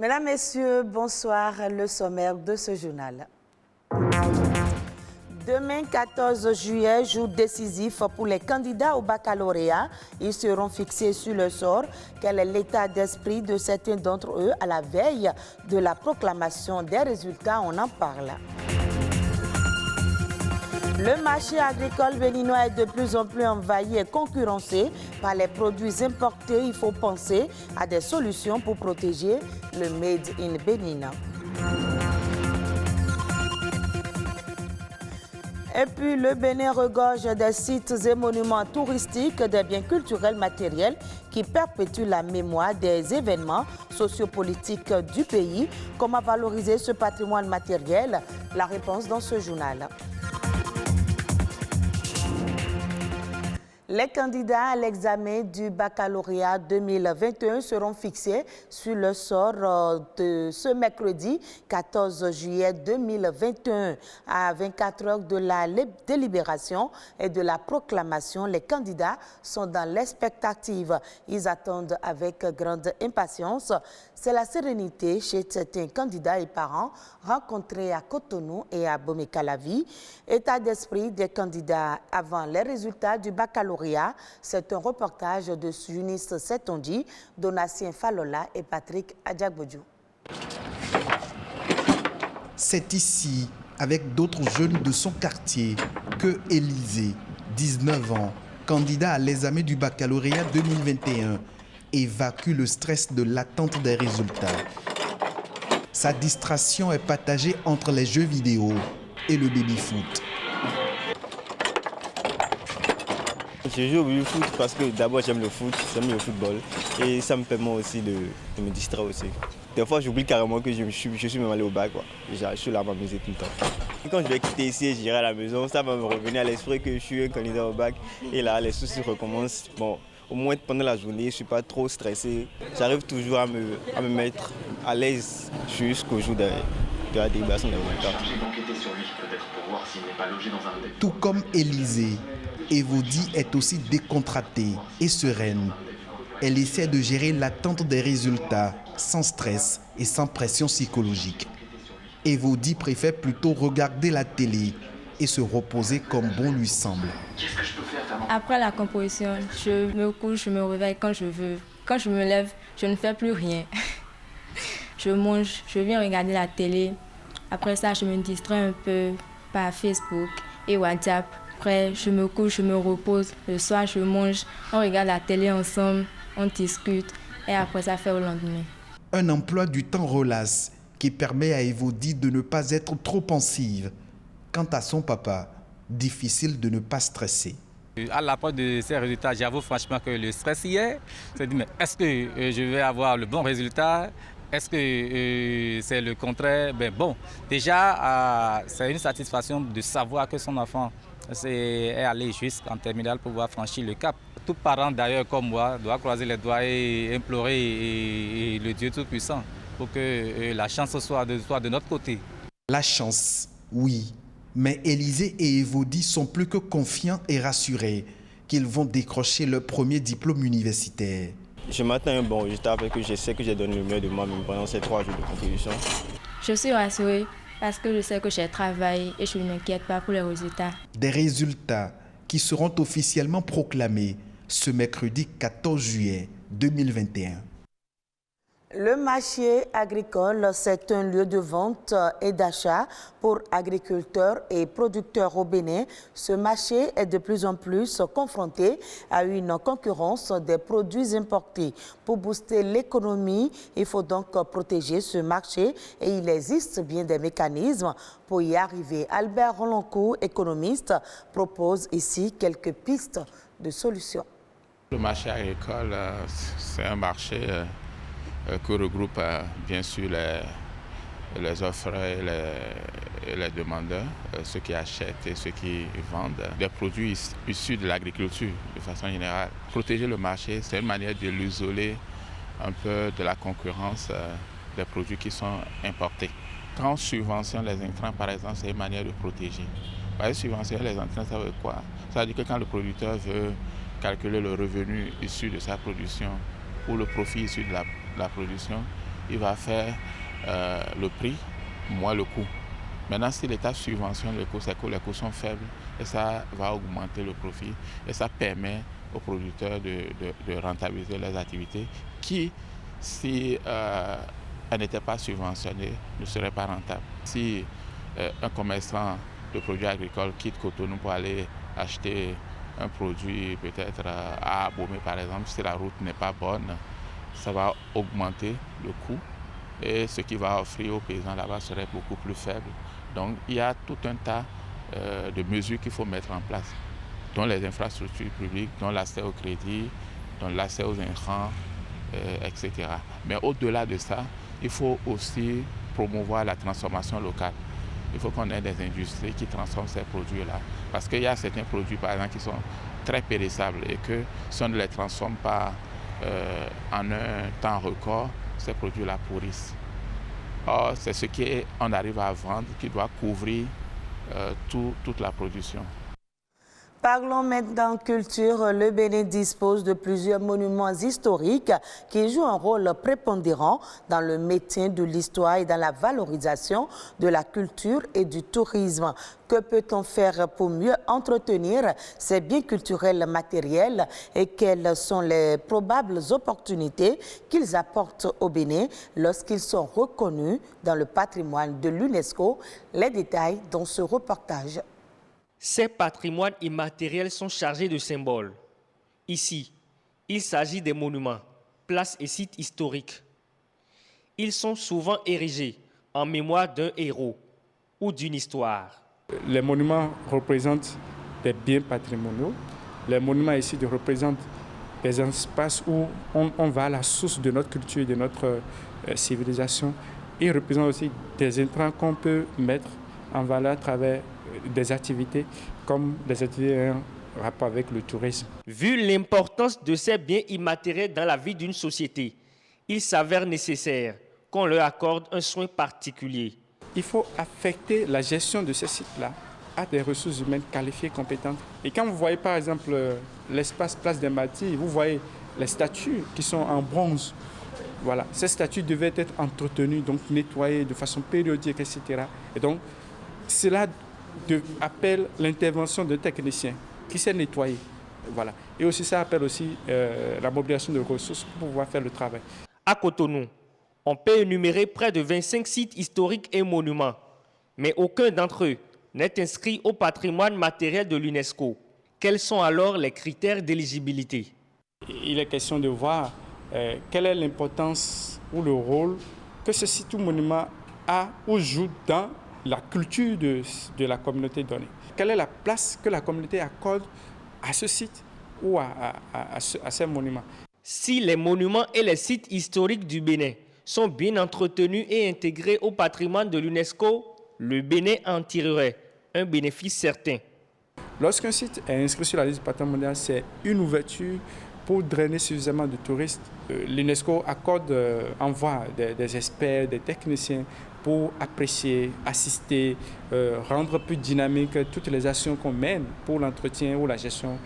Mesdames, Messieurs, bonsoir. Le sommaire de ce journal. Demain, 14 juillet, jour décisif pour les candidats au baccalauréat. Ils seront fixés sur le sort. Quel est l'état d'esprit de certains d'entre eux à la veille de la proclamation des résultats? On en parle. Le marché agricole béninois est de plus en plus envahi et concurrencé par les produits importés. Il faut penser à des solutions pour protéger le Made in Bénin. Et puis, le Bénin regorge des sites et monuments touristiques, des biens culturels matériels qui perpétuent la mémoire des événements sociopolitiques du pays. Comment valoriser ce patrimoine matériel? La réponse dans ce journal. Les candidats à l'examen du baccalauréat 2021 seront fixés sur le sort de ce mercredi 14 juillet 2021 à 24 heures de la délibération et de la proclamation. Les candidats sont dans l'expectative. Ils attendent avec grande impatience. C'est la sérénité chez certains candidats et parents rencontrés à Cotonou et à Bomé-Calavi. État d'esprit des candidats avant les résultats du baccalauréat. C'est un reportage de Yunis Setondi, Donatien Falola et Patrick Adjagbodjou. C'est ici, avec d'autres jeunes de son quartier, que Élisée, 19 ans, candidat à l'examen du baccalauréat 2021, évacue le stress de l'attente des résultats. Sa distraction est partagée entre les jeux vidéo et le baby-foot. Je joue au baby-foot parce que d'abord j'aime le foot, j'aime le football et ça me permet aussi de me distraire aussi. Des fois j'oublie carrément que je suis même allé au bac. Je suis là à m'amuser tout le temps. Et quand je vais quitter ici et j'irai à la maison, ça va me revenir à l'esprit que je suis un candidat au bac et là les soucis recommencent. Bon, au moins pendant la journée, je ne suis pas trop stressé. J'arrive toujours à me mettre à l'aise jusqu'au jour de la délibération des résultats. Tout comme Élisée, Evodie est aussi décontractée et sereine. Elle essaie de gérer l'attente des résultats sans stress et sans pression psychologique. Evodie préfère plutôt regarder la télé et se reposer comme bon lui semble. Après la composition, je me couche, je me réveille quand je veux. Quand je me lève, je ne fais plus rien. Je mange, je viens regarder la télé. Après ça, je me distrais un peu par Facebook et WhatsApp. Après, je me couche, je me repose. Le soir, je mange, on regarde la télé ensemble, on discute. Et après, ça fait au lendemain. Un emploi du temps relax qui permet à Evodie de ne pas être trop pensive. Quant à son papa, difficile de ne pas stresser. À l'approche de ces résultats, j'avoue franchement que le stress y est. Je me dis, mais est-ce que je vais avoir le bon résultat? Est-ce que c'est le contraire? Bon, déjà, c'est une satisfaction de savoir que son enfant est allé jusqu'en terminale pour pouvoir franchir le cap. Tout parent d'ailleurs comme moi doit croiser les doigts et implorer le Dieu Tout-Puissant pour que la chance soit de notre côté. La chance, oui. Mais Élisée et Evodie sont plus que confiants et rassurés qu'ils vont décrocher leur premier diplôme universitaire. Je m'attends à un bon résultat parce que je sais que j'ai donné le meilleur de moi-même pendant ces 3 jours de contribution. Je suis rassurée parce que je sais que j'ai travaillé et je ne m'inquiète pas pour les résultats. Des résultats qui seront officiellement proclamés ce mercredi 14 juillet 2021. Le marché agricole, c'est un lieu de vente et d'achat pour agriculteurs et producteurs au Bénin. Ce marché est de plus en plus confronté à une concurrence des produits importés. Pour booster l'économie, il faut donc protéger ce marché et il existe bien des mécanismes pour y arriver. Albert Roloncourt, économiste, propose ici quelques pistes de solutions. Le marché agricole, c'est un marché qui regroupe bien sûr les offres et les demandeurs, ceux qui achètent et ceux qui vendent des produits issus de l'agriculture de façon générale. Protéger le marché, c'est une manière de l'isoler un peu de la concurrence des produits qui sont importés. Quand on subventionne les intrants, par exemple, c'est une manière de protéger. Par exemple, subventionner les intrants, ça veut quoi? Ça veut dire que quand le producteur veut calculer le revenu issu de sa production ou le profit issu de la production, il va faire le prix moins le coût. Maintenant, si l'État subventionne les coûts, c'est que les coûts sont faibles et ça va augmenter le profit et ça permet aux producteurs de rentabiliser leurs activités qui, si elles n'étaient pas subventionnées, ne seraient pas rentables. Si un commerçant de produits agricoles quitte Cotonou pour aller acheter un produit peut-être à Abomey par exemple, si la route n'est pas bonne, ça va augmenter le coût et ce qu'il va offrir aux paysans là-bas serait beaucoup plus faible. Donc il y a tout un tas de mesures qu'il faut mettre en place, dont les infrastructures publiques, dont l'accès au crédit, dont l'accès aux intrants, etc. Mais au-delà de ça, il faut aussi promouvoir la transformation locale. Il faut qu'on ait des industries qui transforment ces produits-là. Parce qu'il y a certains produits, par exemple, qui sont très périssables et que si on ne les transforme pas en un temps record, ces produits-là pourrissent. Or, c'est ce qu'on arrive à vendre qui doit couvrir toute la production. Parlons maintenant culture. Le Bénin dispose de plusieurs monuments historiques qui jouent un rôle prépondérant dans le maintien de l'histoire et dans la valorisation de la culture et du tourisme. Que peut-on faire pour mieux entretenir ces biens culturels matériels et quelles sont les probables opportunités qu'ils apportent au Bénin lorsqu'ils sont reconnus dans le patrimoine de l'UNESCO? Les détails dans ce reportage. Ces patrimoines immatériels sont chargés de symboles. Ici, il s'agit des monuments, places et sites historiques. Ils sont souvent érigés en mémoire d'un héros ou d'une histoire. Les monuments représentent des biens patrimoniaux. Les monuments ici représentent des espaces où on va à la source de notre culture, de notre civilisation. Ils représentent aussi des intrants qu'on peut mettre en valeur à travers des activités comme des activités en rapport avec le tourisme. Vu l'importance de ces biens immatériels dans la vie d'une société, il s'avère nécessaire qu'on leur accorde un soin particulier. Il faut affecter la gestion de ces sites-là à des ressources humaines qualifiées, compétentes. Et quand vous voyez par exemple l'espace Place des Martyrs, vous voyez les statues qui sont en bronze. Voilà. Ces statues devaient être entretenues, donc nettoyées de façon périodique, etc. Et donc, cela appelle l'intervention de techniciens qui sait nettoyer. Voilà. Et aussi ça appelle aussi la mobilisation de ressources pour pouvoir faire le travail. À Cotonou, on peut énumérer près de 25 sites historiques et monuments, mais aucun d'entre eux n'est inscrit au patrimoine matériel de l'UNESCO. Quels sont alors les critères d'éligibilité? Il est question de voir quelle est l'importance ou le rôle que ce site ou monument a ou joue dans la culture de la communauté donnée. Quelle est la place que la communauté accorde à ce site ou à ces monuments? Si les monuments et les sites historiques du Bénin sont bien entretenus et intégrés au patrimoine de l'UNESCO, le Bénin en tirerait un bénéfice certain. Lorsqu'un site est inscrit sur la liste du patrimoine mondial, c'est une ouverture pour drainer suffisamment de touristes. L'UNESCO envoie des experts, des techniciens pour apprécier, assister, rendre plus dynamique toutes les actions qu'on mène pour l'entretien ou la gestion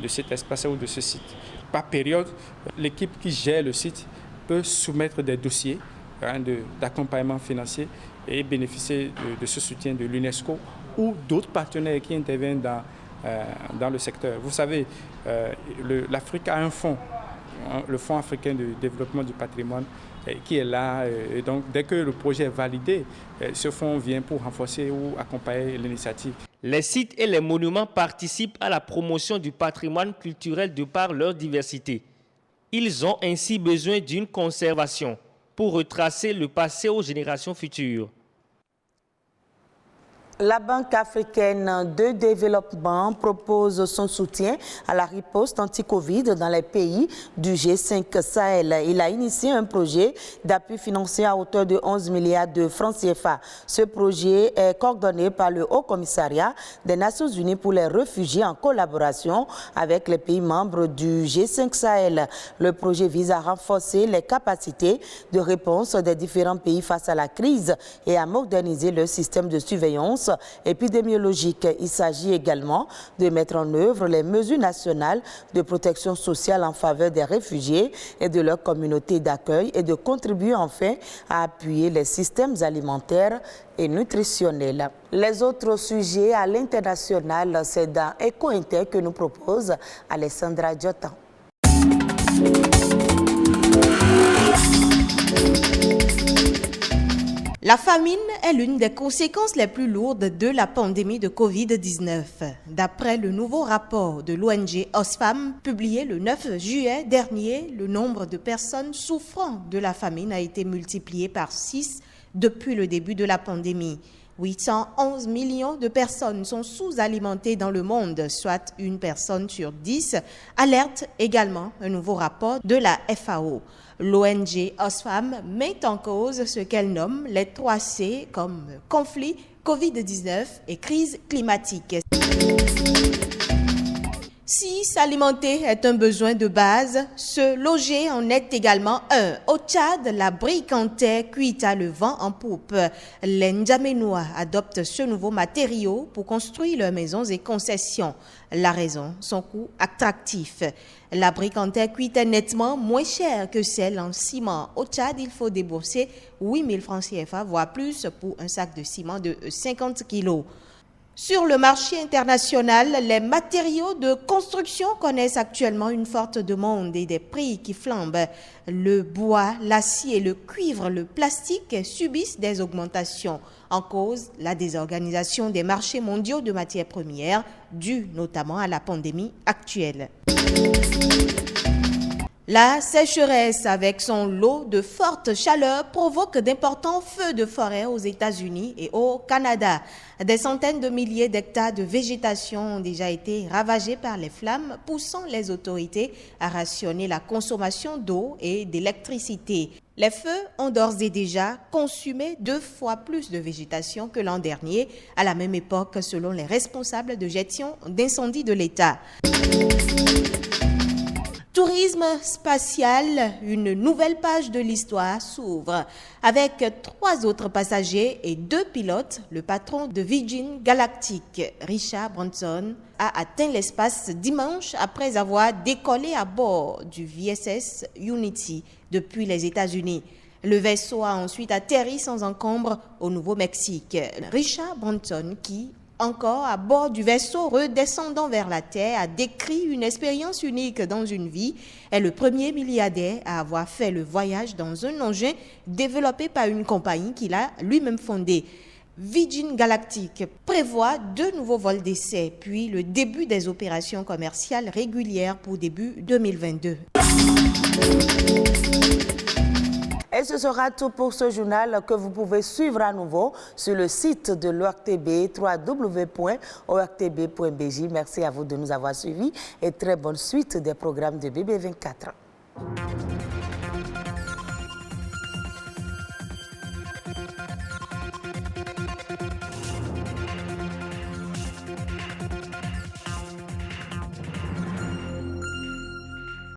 de cet espace ou de ce site. Par période, l'équipe qui gère le site peut soumettre des dossiers d'accompagnement financier et bénéficier de ce soutien de l'UNESCO ou d'autres partenaires qui interviennent dans le secteur. Vous savez, l'Afrique a un fonds, le Fonds africain de développement du patrimoine, qui est là. Et donc, dès que le projet est validé, ce fonds vient pour renforcer ou accompagner l'initiative. Les sites et les monuments participent à la promotion du patrimoine culturel de par leur diversité. Ils ont ainsi besoin d'une conservation pour retracer le passé aux générations futures. La Banque africaine de développement propose son soutien à la riposte anti-Covid dans les pays du G5 Sahel. Il a initié un projet d'appui financier à hauteur de 11 milliards de francs CFA. Ce projet est coordonné par le Haut Commissariat des Nations Unies pour les réfugiés en collaboration avec les pays membres du G5 Sahel. Le projet vise à renforcer les capacités de réponse des différents pays face à la crise et à moderniser le système de surveillance surveillance épidémiologique. Il s'agit également de mettre en œuvre les mesures nationales de protection sociale en faveur des réfugiés et de leur communauté d'accueil et de contribuer enfin à appuyer les systèmes alimentaires et nutritionnels. Les autres sujets à l'international, c'est dans Eco Inter que nous propose Alessandra Diotan. La famine est l'une des conséquences les plus lourdes de la pandémie de Covid-19. D'après le nouveau rapport de l'ONG Oxfam, publié le 9 juillet dernier, le nombre de personnes souffrant de la famine a été multiplié par 6 depuis le début de la pandémie. 811 millions de personnes sont sous-alimentées dans le monde, soit une personne sur 10, alerte également un nouveau rapport de la FAO. L'ONG Oxfam met en cause ce qu'elle nomme les 3C comme conflit, Covid-19 et crise climatique. Si s'alimenter est un besoin de base, se loger en est également un. Au Tchad, la briquantaie cuite à le vent en poupe. Les Ndjamenois adoptent ce nouveau matériau pour construire leurs maisons et concessions. La raison, son coût attractif. La briquantaie cuite est nettement moins chère que celle en ciment. Au Tchad, il faut débourser 8 000 francs CFA, voire plus, pour un sac de ciment de 50 kilos. Sur le marché international, les matériaux de construction connaissent actuellement une forte demande et des prix qui flambent. Le bois, l'acier, le cuivre, le plastique subissent des augmentations. En cause, la désorganisation des marchés mondiaux de matières premières, due notamment à la pandémie actuelle. La sécheresse, avec son lot de fortes chaleurs, provoque d'importants feux de forêt aux États-Unis et au Canada. Des centaines de milliers d'hectares de végétation ont déjà été ravagés par les flammes, poussant les autorités à rationner la consommation d'eau et d'électricité. Les feux ont d'ores et déjà consumé 2 fois plus de végétation que l'an dernier, à la même époque, selon les responsables de gestion d'incendie de l'État. Tourisme spatial, une nouvelle page de l'histoire s'ouvre. Avec 3 autres passagers et 2 pilotes, le patron de Virgin Galactic, Richard Branson, a atteint l'espace dimanche après avoir décollé à bord du VSS Unity depuis les États-Unis. Le vaisseau a ensuite atterri sans encombre au Nouveau-Mexique. Richard Branson, qui encore à bord du vaisseau redescendant vers la Terre, a décrit une expérience unique dans une vie, est le premier milliardaire à avoir fait le voyage dans un engin développé par une compagnie qu'il a lui-même fondée. Virgin Galactic prévoit 2 nouveaux vols d'essai, puis le début des opérations commerciales régulières pour début 2022. Et ce sera tout pour ce journal que vous pouvez suivre à nouveau sur le site de l'ORTB, www.ortb.bj. Merci à vous de nous avoir suivis et très bonne suite des programmes de BB24.